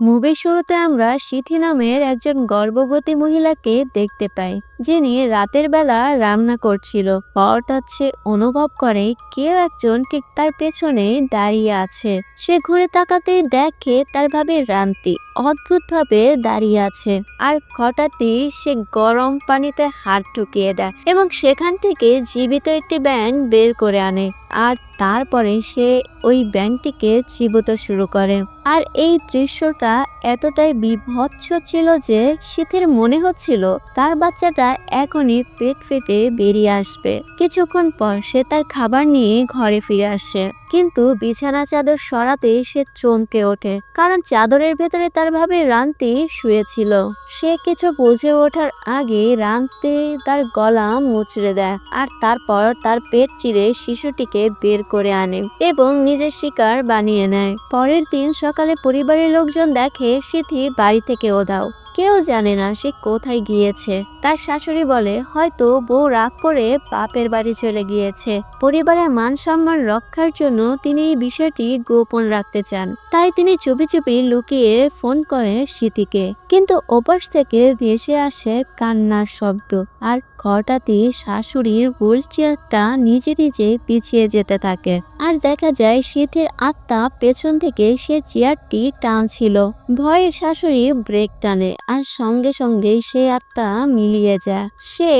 মুভির শুরুতে আমরা সিথি নামের একজন গর্ভবতী মহিলাকে দেখতে পাই, যিনি রাতের বেলা রান্না করছিল। হঠাৎ সে অনুভব করে কেউ একজন ঠিক তার পেছনে দাঁড়িয়ে আছে। সে ঘুরে তাকাতেই দেখে তার ভাবি রান্তি অদ্ভুতভাবে দাঁড়িয়ে আছে, আর হঠাৎই সে গরম পানিতে হাত ঢুকিয়ে দেয় এবং সেখান থেকে জীবিত একটি ব্যাঙ বের করে আনে। আর তারপরে সে ওই ব্যাঙটিকে চিবোতে শুরু করে। আর এই দৃশ্যটা এতটাই বীভৎস ছিল যে সিথির মনে হচ্ছিল তার বাচ্চাটা এখনই পেট ফেটে বেরিয়ে আসবে। কিছুক্ষণ পর সে তার খাবার নিয়ে ঘরে ফিরে আসে, কিন্তু বিছানা চাদর সরাতে সে চমকে ওঠে, কারণ চাদরের ভেতরে তার ভাবে রান্তি শুয়েছিল। সে কিছু বুঝে ওঠার আগে রান্তি তার গলা মুচড়ে দেয়, আর তারপর তার পেট চিরে শিশুটিকে বের করে আনে এবং নিজের শিকার বানিয়ে নেয়। পরের দিন সকালে পরিবারের লোকজন দেখে সিথি বাড়ি থেকে উধাও। কেউ জানে না সে কোথায় গিয়েছে। তার শাশুড়ি বলে হয়তো বউ রাগ করে বাপের বাড়ি চলে গিয়েছে। পরিবারের মান সম্মান রক্ষার জন্য তিনি এই বিষয়টি গোপন রাখতে চান, তাই তিনি চুপি চুপি লুকিয়ে ফোন করে সিথিকে। কিন্তু ওপাশ থেকে ভেসে আসে কান্নার শব্দ, আর হঠাৎই শাশুড়ির হুইল চেয়ারটা নিজে নিজে পিছিয়ে যেতে থাকে, আর দেখা যায় সিথির আত্মা পেছন থেকে সে চেয়ারটি টানছিল। ভয়ে শাশুড়ি ব্রেক টানে, আর সঙ্গে সঙ্গে সে আত্মা মিলিয়ে যায়। সে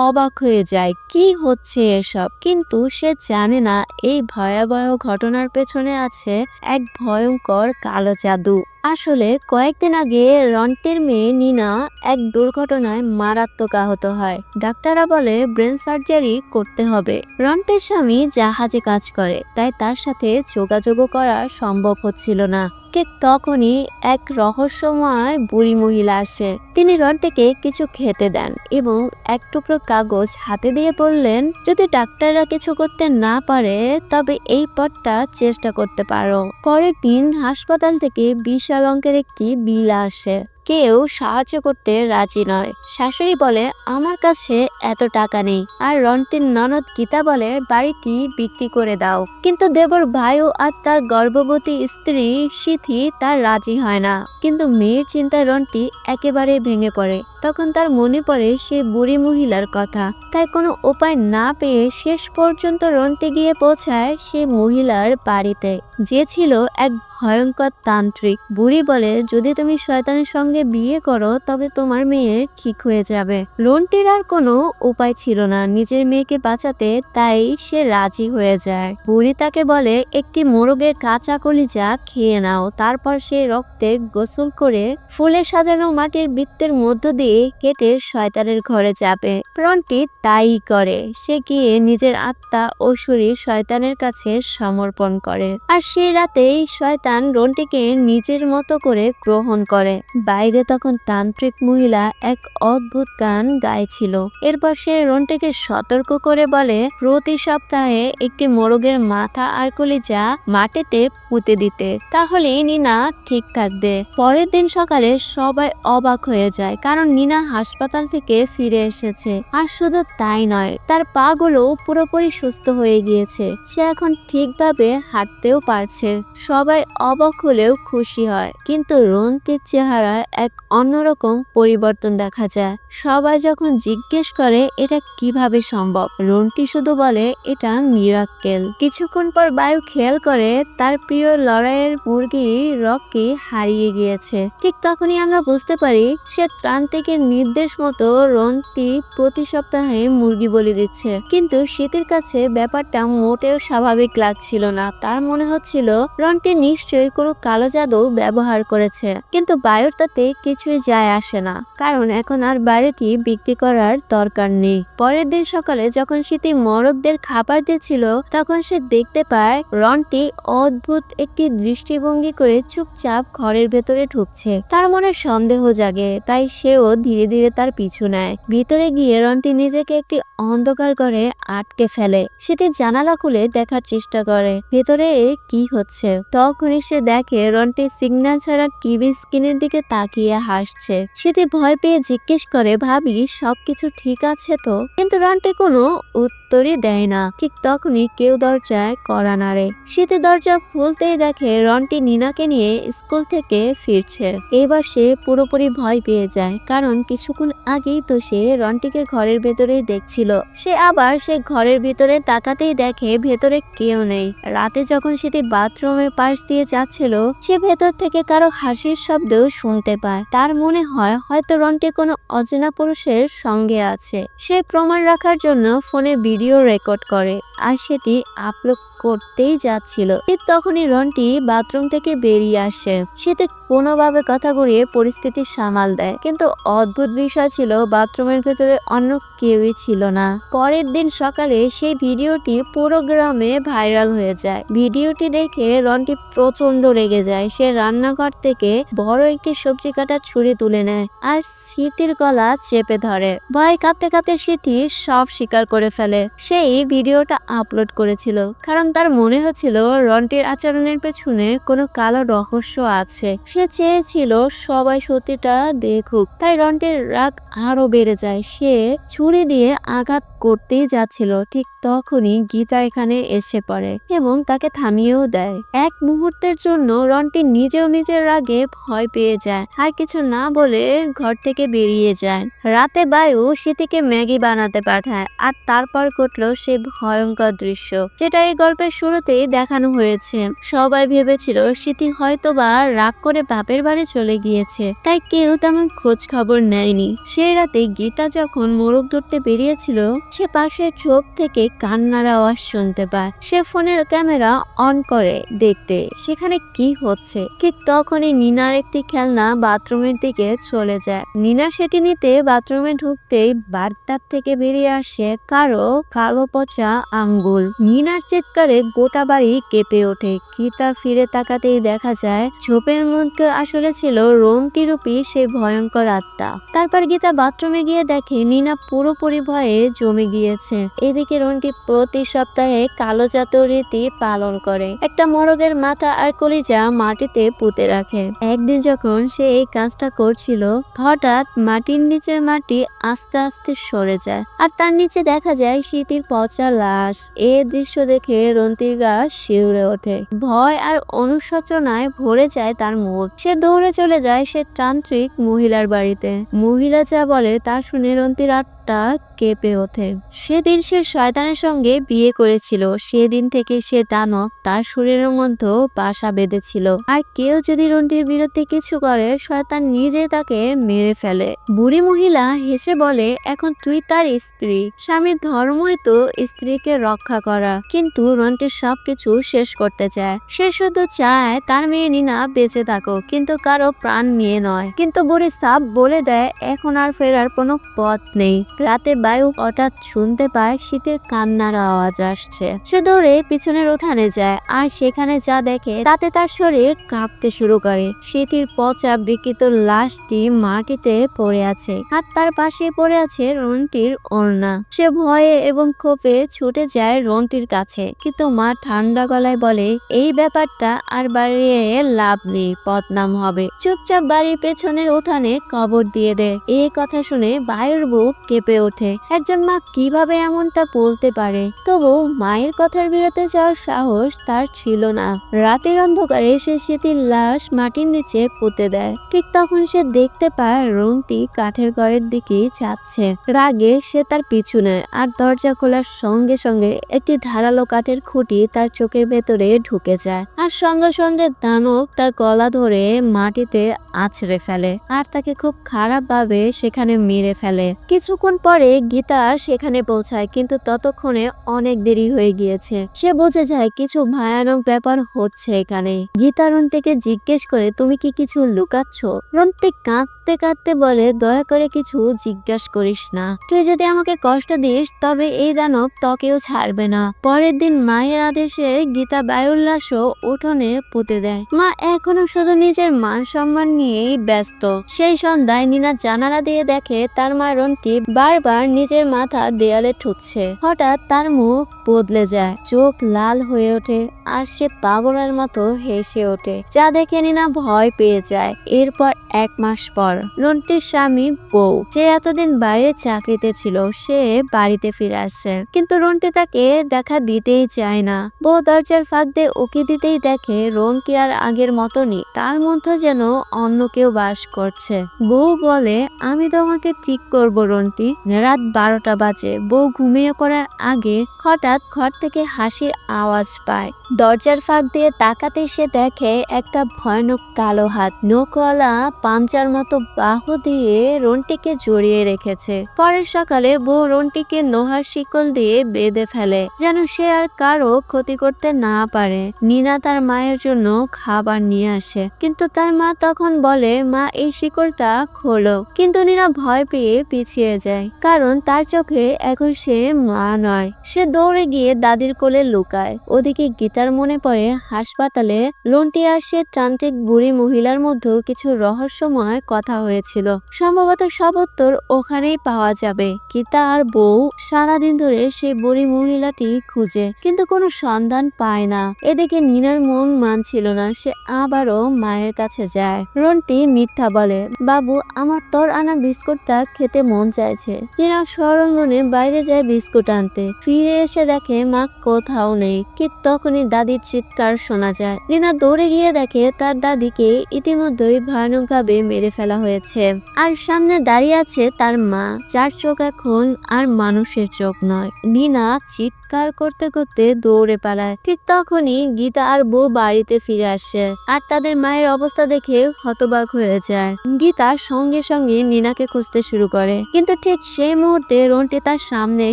অবাক হয়ে যায় কি হচ্ছে এসব, কিন্তু সে জানে না এই ভয়াবহ ঘটনার পেছনে আছে এক ভয়ঙ্কর কালো জাদু। আসলে কয়েকদিন আগে রন্টির মেয়ে নিনা এক দুর্ঘটনায় মারাত্মক আহত হয়। ডাক্তাররা বলে ব্রেন সার্জারি করতে হবে। রন্টির স্বামী জাহাজে কাজ করে, তাই তার সাথে যোগাযোগও করা সম্ভব হচ্ছিল না। ঠিক তখনই এক রহস্যময় বুড়ি মহিলা আসে। তিনি রন্টিকে কিছু খেতে দেন এবং এক টুকরো কাগজ হাতে দিয়ে বললেন, যদি ডাক্তাররা কিছু করতে না পারে তবে এই পথটা চেষ্টা করতে পারো। পরের দিন হাসপাতাল থেকে বিশাল অঙ্কের একটি বিল আসে। কেউ সাহায্য করতে রাজি নয়। শাশুড়ি বলে আমার কাছে এত টাকা নেই, আর রন্টির ননদ গীতা বলে বাড়িটি বিক্রি করে দাও। কিন্তু দেবর ভাইও আর তার গর্ভবতী স্ত্রী সিথি তার রাজি হয় না। কিন্তু মেয়ের চিন্তায় রন্টি একেবারে ভেঙে পড়ে। তখন তার মনে পড়ে সে বুড়ি মহিলার কথা, তাই কোনো উপায় না পেয়ে শেষ পর্যন্ত রন্টি গিয়ে পৌঁছায় সে মহিলার বাড়িতে, যে ছিল এক ভয়ঙ্কর তান্ত্রিক। বুড়ি বলে যদি তুমি শয়তানের সঙ্গে বিয়ে করো তবে তোমার মেয়ে ঠিক হয়ে যাবে। রন্টির আর কোনো উপায় ছিল না নিজের মেয়েকে বাঁচাতে, তাই সে রাজি হয়ে যায়। বুড়ি তাকে বলে একটি মোরগের কাঁচা কলিজা খেয়ে নাও, তারপর সে রক্তে গোসল করে ফুলে সাজানো মাটির বৃত্তের মধ্য দিয়ে কেটে শয়তানের ঘরে যাবে। রন্টি তাই করে। সে গিয়ে নিজের আত্মা ও শরীর শয়তানের কাছে সমর্পণ করে, আর সেই রাতেই শয়তান রন্টিকে নিজের মতো করে গ্রহণ করে। বাইরে তখন তান্ত্রিক মহিলা এক অদ্ভুত গান গাইছিল। এরপর সে রন্টিকে সতর্ক করে বলে প্রতি সপ্তাহে একটি মোরগের মাথা আর কলিজা মাটিতে পুঁতে দিতে, তাহলে নিনা ঠিক থাকবে। পরের দিন সকালে সবাই অবাক হয়ে যায়, কারণ নিনা হাসপাতাল থেকে ফিরে এসেছে। আর শুধু তাই নয়, তার পা গুলো পুরোপুরি সুস্থ হয়ে গিয়েছে। সে এখন ঠিকভাবে হাঁটতেও পারছে। সবাই অবাক হলেও খুশি হয়, কিন্তু রন্টির চেহারায় এক অন্যরকম পরিবর্তন দেখা যায়। সবাই যখন জিজ্ঞেস করে এটা কিভাবে সম্ভব, রন্টি শুধু বলে এটা মিরাক্কেল। কিছুক্ষণ পর বায়ু খেয়াল করে তার প্রিয় লড়াইয়ের মুরগি রকি হারিয়ে গিয়েছে। ঠিক তখনই আমরা বুঝতে পারি সে তান্ত্রিকের নির্দেশ মতো রন্টি প্রতি সপ্তাহে মুরগি বলি দিচ্ছে। কিন্তু সিথির কাছে ব্যাপারটা মোটেও স্বাভাবিক লাগছিল না। তার মনে হচ্ছিল রন্টি নিশ্চয়ই কোনো কালো জাদু ব্যবহার করেছে। কিন্তু বায়ুর তাতে কিছুই যায় আসে না, কারণ এখন আর বাড়িটি বিক্রি করার দরকার নেই। পরের দিন সকালে যখন সিথি মোরগদের খাবার দিচ্ছিল, তখন সে দেখতে পায় রন্টি অদ্ভুত একটি দৃষ্টিভঙ্গি করে চুপচাপ ঘরের ভেতরে ঢুকছে। তার মনে সন্দেহ জাগে, তাই সেও ধীরে ধীরে তার পিছু নেয়। ভিতরে গিয়ে রন্টি নিজেকে একটি অন্ধকার ঘরে আটকে ফেলে। সিথি জানালা খুলে দেখার চেষ্টা করে ভেতরে কি হচ্ছে। তখনই সে দেখে রন্টি সিগন্যাল ছাড়া টিভি স্ক্রিনের দিকে তাকিয়ে হাসছে। সিথি ভয় পেয়ে জিজ্ঞেস করে ভাবি সবকিছু ঠিক আছে তো? কিন্তু রন্টি কোনো উত্তর উত্তরই দেয় না। ঠিক তখনই কেউ দরজায় কড়া নাড়ে। শীতে দরজা খুলতেই দেখে রন্টি নিনাকে নিয়ে স্কুল থেকে ফিরছে। এবার সে পুরোপুরি ভয় পেয়ে যায়, কারণ কিছুক্ষণ আগেই তো সে রন্টিকে ঘরের ভেতরেই দেখছিল। সে আবার সে ঘরের ভিতরে তাকাতেই দেখে ভেতরে কেউ নেই। রাতে যখন সে বাথরুমের পাশ দিয়ে যাচ্ছিল, সে ভেতর থেকে কারো হাসির শব্দ শুনতে পায়। তার মনে হয় হয়তো রন্টি কোনো অচেনা পুরুষের সঙ্গে আছে। সে প্রমাণ রাখার জন্য ফোনে ভিডিও রেকর্ড করে আর সেটি আপলোড করতেই যাচ্ছিল। ঠিক তখনই রন্টি বাথরুম থেকে বেরিয়ে আসে। সেতে কোনোভাবে কথা ঘুরিয়ে পরিস্থিতি সামাল দেয়, কিন্তু অদ্ভুত বিষয় ছিল বাথরুমের ভেতরে অন্য কেউই ছিল না। পরের দিন সকালে সেই ভিডিওটি পুরো গ্রামে ভাইরাল হয়ে যায়। ভিডিওটি দেখে রন্টি প্রচন্ড রেগে যায়। সে রান্নাঘর থেকে বড় একটি সবজি কাটার ছুরি তুলে নেয় আর স্মৃতির গলা চেপে ধরে। ভয় কাঁপতে কাঁপতে স্মৃতি সব স্বীকার করে ফেলে। সেই ভিডিওটা আপলোড করেছিল কারণ তার মনে হচ্ছিল রন্টির আচরণের পেছনে কোনো কালো রহস্য আছে। সে চেয়েছিল সবাই সত্যিটা দেখুক, তাই রন্টির রাগ আরো বেড়ে যায়। সে ছুরি দিয়ে আঘাত করতেই যাচ্ছিল, ঠিক তখনই গীতা এখানে এসে পড়ে এবং তাকে থামিয়েও দেয়। এক মুহূর্তের জন্য রন্টি নিজেও নিজের রাগে ভয় পেয়ে যায় আর কিছু না বলে ঘর থেকে বেরিয়ে যায়। রাতে বায়ু স্মৃতিকে ম্যাগি বানাতে পাঠায় আর তারপর ঘটলো সে ভয়ঙ্কর দৃশ্য, যেটা এই গল্পের শুরুতেই দেখানো হয়েছে। সবাই ভেবেছিল স্মৃতি হয়তোবা রাগ করে বাপের বাড়ি চলে গিয়েছে, তাই কেউ তেমন খোঁজ খবর নেয়নি। সেই রাতে গীতা যখন মোরগ ধরতে বেরিয়েছিল, সে পাশের ঝোপ থেকে কান্নার আওয়াজ শুনতে পায়। সে ফোনের ক্যামেরা অন করে দেখতে সেখানে কি হচ্ছে। ঠিক তখনই নিনার একটি খেলনা বাথরুমের দিকে চলে যায়। নিনা সেটি নিতে বাথরুমে ঢুকতেই বাথটাব থেকে বেরিয়ে আসে কারো কালো পচা আঙ্গুল। নিনার চিৎকারে গোটা বাড়ি কেঁপে ওঠে। গীতা ফিরে তাকাতেই দেখা যায় ঝোপের মধ্যে আসলে ছিল রন্টিরূপী সেই ভয়ঙ্কর আত্মা। তারপর গীতা বাথরুমে গিয়ে দেখে নিনা পুরোপুরি ভয়ে জমে গিয়েছে। এদিকে রন্টি প্রতি সপ্তাহে কালো জাতীয় রীতি পালন করে, একটা মোরগের মাথা আর কলিজা মাটিতে পুঁতে রাখে। একদিন যখন সে এই কাজটা করছিল, হঠাৎ মাটির নিচে মাটি আস্তে আস্তে সরে যায় আর তার নিচে দেখা যায় স্মৃতির পচা লাশ। এই দৃশ্য দেখে রন্টির গা শিউরে ওঠে। ভয় আর অনুশোচনায় ভরে যায় তার মুখ। সে দৌড়ে চলে যায় সে তান্ত্রিক মহিলার বাড়িতে। মহিলা যা বলে তা শুনে রন্টির আত্মা কেঁপে ওঠে। সেদিন সে শয়তানের সঙ্গে বিয়ে করেছিল। সেদিন থেকে সে দানব তার শরীরের মধ্যে বাসা বেঁধেছিল, আর কেউ যদি রন্টির বিরুদ্ধে কিছু করে, শয়তান নিজে তাকে মেরে ফেলে। বুড়ি মহিলা হেসে বলে, এখন তুই তার স্ত্রী, স্বামীর ধর্মই তো স্ত্রীকে রক্ষা করা। কিন্তু রন্টি সবকিছু শেষ করতে চায়। সে শুধু চায় তার মেয়ে নিনা বেঁচে থাকুক, কিন্তু কারো প্রাণ নিয়ে নয়। কিন্তু বুড়ি সাপ বলে দেয় এখন আর ফেরার কোনো পথ নেই। রাতে বায়ু হঠাৎ শুনতে পায় শীতের কান্নার আওয়াজ আসছে। সে দৌড়ে পিছনের উঠানে যায় আর সেখানে যা দেখে তাতে তার শরীর কাঁপতে শুরু করে। শীতের পচা বিকৃত লাশটি মাটিতে পড়ে আছে আর তার পাশে পড়ে আছে রন্টির ওড়না। সে ভয়ে এবং ক্ষোভে ছুটে যায় রন্টির কাছে, কিন্তু মা ঠান্ডা গলায় বলে এই ব্যাপারটা আর বাড়িয়ে লাভ নেই, বদনাম হবে। চুপচাপ বাড়ির পেছনের উঠানে কবর দিয়ে দেয়। এই কথা শুনে বায়ুর বুক কেঁপে ওঠে। একজন মা কিভাবে এমনটা বলতে পারে? তবু মায়ের কথার বিরুদ্ধে যাওয়ার সাহস তার ছিল না। রাতের অন্ধকারে সে স্মৃতির লাশ মাটির নিচে পুঁতে দেয়। ঠিক তখন সে দেখতে পায় রন্টি কাঠের ঘরের দিকে যাচ্ছে। রাগে সে তার পিছু নেয় আর দরজা খোলার সঙ্গে সঙ্গে একটি ধারালো কাঠের খুঁটি তার চোখের ভেতরে ঢুকে যায় আর সঙ্গে সঙ্গে দানব তার গলা ধরে মাটিতে আছড়ে ফেলে আর তাকে খুব খারাপ ভাবে সেখানে মেরে ফেলে। কিছুক্ষণ পরে গীতা সেখানে পৌঁছায়, কিন্তু ততক্ষণে অনেক দেরি হয়ে গিয়েছে। সে বুঝে যায় কিছু ভয়ানক ব্যাপার হচ্ছে এখানে। গীতা রন্টিকে জিজ্ঞেস করে তুমি কি কিছু লুকাচ্ছ? রন্টি কাঁদতে কাঁদতে বলে দয়া করে কিছু জিজ্ঞাসা করিস না। তুই যদি আমাকে কষ্ট দিস তবে এই দানব তোকেও ছাড়বে না। পরের দিন মায়ের আদেশে গীতা বায়ুর লাশও উঠোনে পুঁতে দেয়। মা এখনো শুধু নিজের মান সম্মান নিয়েই ব্যস্ত। সেই সন্ধ্যায় নিনা জানালা দিয়ে দেখে তার মা রন্টি বারবার নিজের মাথা দেয়ালে ঠুকছে। হঠাৎ তার মুখ বদলে যায়, চোখ লাল হয়ে ওঠে আর সে পাগলের মতো হেসে ওঠে, যা দেখে নিনা ভয় পেয়ে যায়। এরপর 1 মাস পর রন্টির স্বামী বউ, যে এতদিন বাইরে চাকরিতে ছিল, সে বাড়িতে ফিরে আসে, কিন্তু রন্টি তাকে দেখা দিতেই চায় না। বউ দরজার ফাঁক দিয়ে উকি দিতেই দেখে রন্টি আর আগের মতনই, তার মধ্যে যেন অন্য কেউ বাস করছে। বউ বলে, আমি তোমাকে ঠিক করব রন্টি। রাত 12টা বাজে। বউ ঘুমিয়ে পড়ার আগে হঠাৎ ঘর থেকে হাসির আওয়াজ পায়। দরজার ফাঁক দিয়ে তাকাতে সে দেখে একটা ভয়ানক কালো হাত নখওয়ালা পাঞ্জার মতো বাহু দিয়ে রন্টিকে জড়িয়ে রেখেছে। পরের সকালে বউ রন্টিকে লোহার শিকল দিয়ে বেঁধে ফেলে, যেন সে আর কারো ক্ষতি করতে না পারে। নিনা তার মায়ের জন্য খাবার নিয়ে আসে, কিন্তু তার মা তখন বলে, মা এই শিকলটা খোলো। কিন্তু নিনা ভয় পেয়ে পিছিয়ে যায়, কারণ তার চোখে এখন সে মা নয়। সে দৌড়ে গিয়ে দাদির কোলে লুকায়। ওদিকে গীতার মনে পড়ে হাসপাতালে রন্টি আর সে তান্ত্রিক বুড়ি মহিলার মধ্যে কিছু রহস্যময় কথা হয়েছিল। সম্ভবত সব উত্তর ওখানেই পাওয়া যাবে। গীতা আর বউ সারাদিন ধরে সেই বুড়ি মহিলাটি খুঁজে, কিন্তু কোনো সন্ধান পায় না। এদিকে নিনার মন মানছিল না, সে আবারও মায়ের কাছে যায়। রন্টি মিথ্যা বলে, বাবু আমার তোর আনা বিস্কুটটা খেতে মন চাইছে। নিনা সরল মনে বাইরে যায় বিস্কুট আনতে। ফিরে এসে দেখে মা কোথাও নেই। ঠিক তখনই দাদির চিৎকার শোনা যায়। নিনা দৌড়ে গিয়ে দেখে তার দাদিকে ইতিমধ্যেই ভয়ানকভাবে মেরে ফেলা হয়েছে, আর সামনে দাঁড়িয়ে আছে তার মা, যার চোখ এখন আর মানুষের চোখ নয়। নিনা চিৎকার করতে করতে দৌড়ে পালায়। ঠিক তখনই গীতা আর বউ বাড়িতে ফিরে আসে, আর তাদের মায়ের অবস্থা দেখে হতবাক হয়ে যায়। গীতা সঙ্গে সঙ্গে নিনাকে খুঁজতে শুরু করে, কিন্তু ঠিক সেই মুহূর্তে রন্টি তার সামনে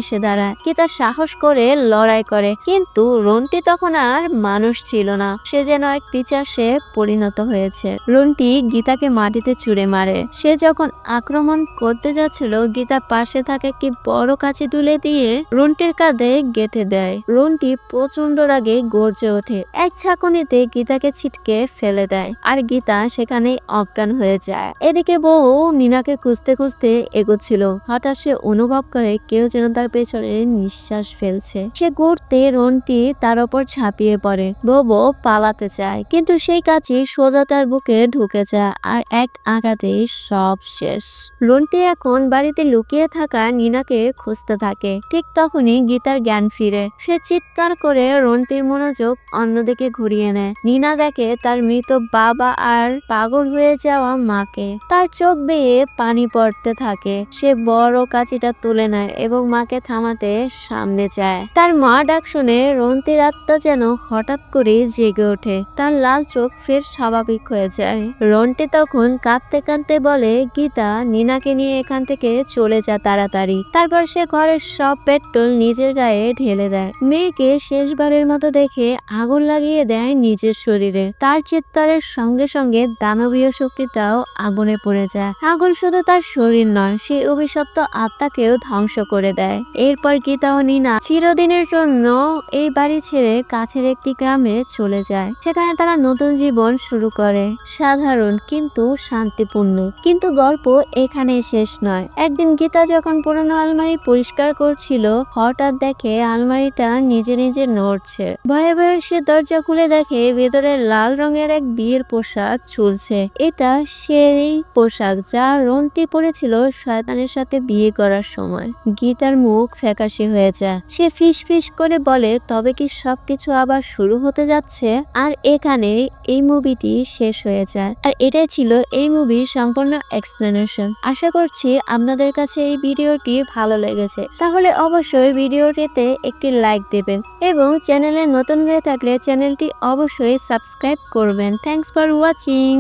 এসে দাঁড়ায়। গীতা সাহস করে লড়াই করে, কিন্তু রন্টি তখন আর মানুষ ছিল না, সে যেন এক পিশাচে পরিণত হয়েছে। রন্টি গীতাকে মাটিতে ছুঁড়ে মারে। সে যখন আক্রমণ করতে যাচ্ছিল, গীতা পাশে থাকা একটি বড় কাঁচি তুলে দিয়ে রন্টির কাঁধে গেঁথে দেয়। রন্টি প্রচন্ড রাগে গর্জে ওঠে, এক ঝাঁকুনিতে গীতাকে ছিটকে ফেলে দেয়, আর গীতা সেখানেই অজ্ঞান হয়ে যায়। এদিকে বউ নিনাকে খুঁজতে খুঁজতে এগোচ্ছিল। হঠাৎ সে অনুভব করে কেউ যেন তার পেছনে নিঃশ্বাস ফেলছে। সে ঘুরতে রন্টি তার ওপর ঝাঁপিয়ে পড়ে। বউ পালাতে চায়, কিন্তু সেই কাঁচি সোজা তার বুকে ঢুকে যায়, আর এক আঘাতে সব শেষ। রন্টি এখন বাড়িতে লুকিয়ে থাকা নিনাকে খুঁজতে থাকে। ঠিক তখনই গীতার জ্ঞান ফিরে। সে চিৎকার করে রন্টির মনোযোগ অন্যদিকে ঘুরিয়ে নেয়। নিনা দেখে তার মৃত বাবা আর পাগল হয়ে যাওয়া মাকে। তার চোখ বেয়ে পানি পড়তে থাকে। সে বড় কাঁচিটা তুলে নেয় এবং মাকে থামাতে সামনে যায়। তার মা ডাক শুনে রন্টির আত্মা যেন হঠাৎ করে জেগে ওঠে। তার লাল চোখ ফের স্বাভাবিক হয়ে যায়। রন্টি তখন কাঁদতে কাঁদতে বলে, গীতা নিনাকে নিয়ে এখান থেকে চলে যা তাড়াতাড়ি। তারপর সে ঘরের সব পেট্রোল নিজের গায়ে ঢেলে দেয়। মেয়েকে শেষবারের মতো দেখে আগুন লাগিয়ে দেয় নিজের শরীরে। তার চিৎকারের সঙ্গে সঙ্গে দানবীয় শক্তিটাও আগুনে পড়ে যায়। আগুন শুধু তার শরীর নয়, সে অভিশপ্ত আত্মাকেও ধ্বংস করে দেয়। এরপর গীতা ও নিনা চিরদিনের জন্য এই বাড়ি ছেড়ে কাছের একটি গ্রামে চলে যায়। সেখানে তারা নতুন জীবন শুরু করে, সাধারণ কিন্তু শান্তিপূর্ণ। কিন্তু গল্প এখানে শেষ নয়। একদিন গীতা যখন পুরনো আলমারি পরিষ্কার করছিল, হঠাৎ দেখে আলমারিটা নিজে নিজে নড়ছে। ভয়ে ভয়ে সে দরজা খুলে দেখে ভেতরে লাল রঙের এক বিয়ের পোশাক ঝুলছে। এটা সেই পোশাক যা রন্টি পরেছিল শয়তানের সাথে বিয়ে করার সময়। গীতার মুখ ফ্যাকাশে হয়ে যায়। সে ফিস ফিস করে বলে, তবে কি সবকিছু আবার শুরু হতে যাচ্ছে? আর এখানে এই মুভিটি শেষ হয়ে যায়। আর এটাই ছিল এই মুভির সম্পূর্ণ এক্সপ্লেনেশন। আশা করছি আপনাদের কাছে এই ভিডিওটি ভালো লেগেছে। তাহলে অবশ্যই ভিডিওটিতে একটি লাইক দেবেন এবং চ্যানেলে নতুন হয়ে থাকলে চ্যানেলটি অবশ্যই সাবস্ক্রাইব করবেন। Thanks for watching.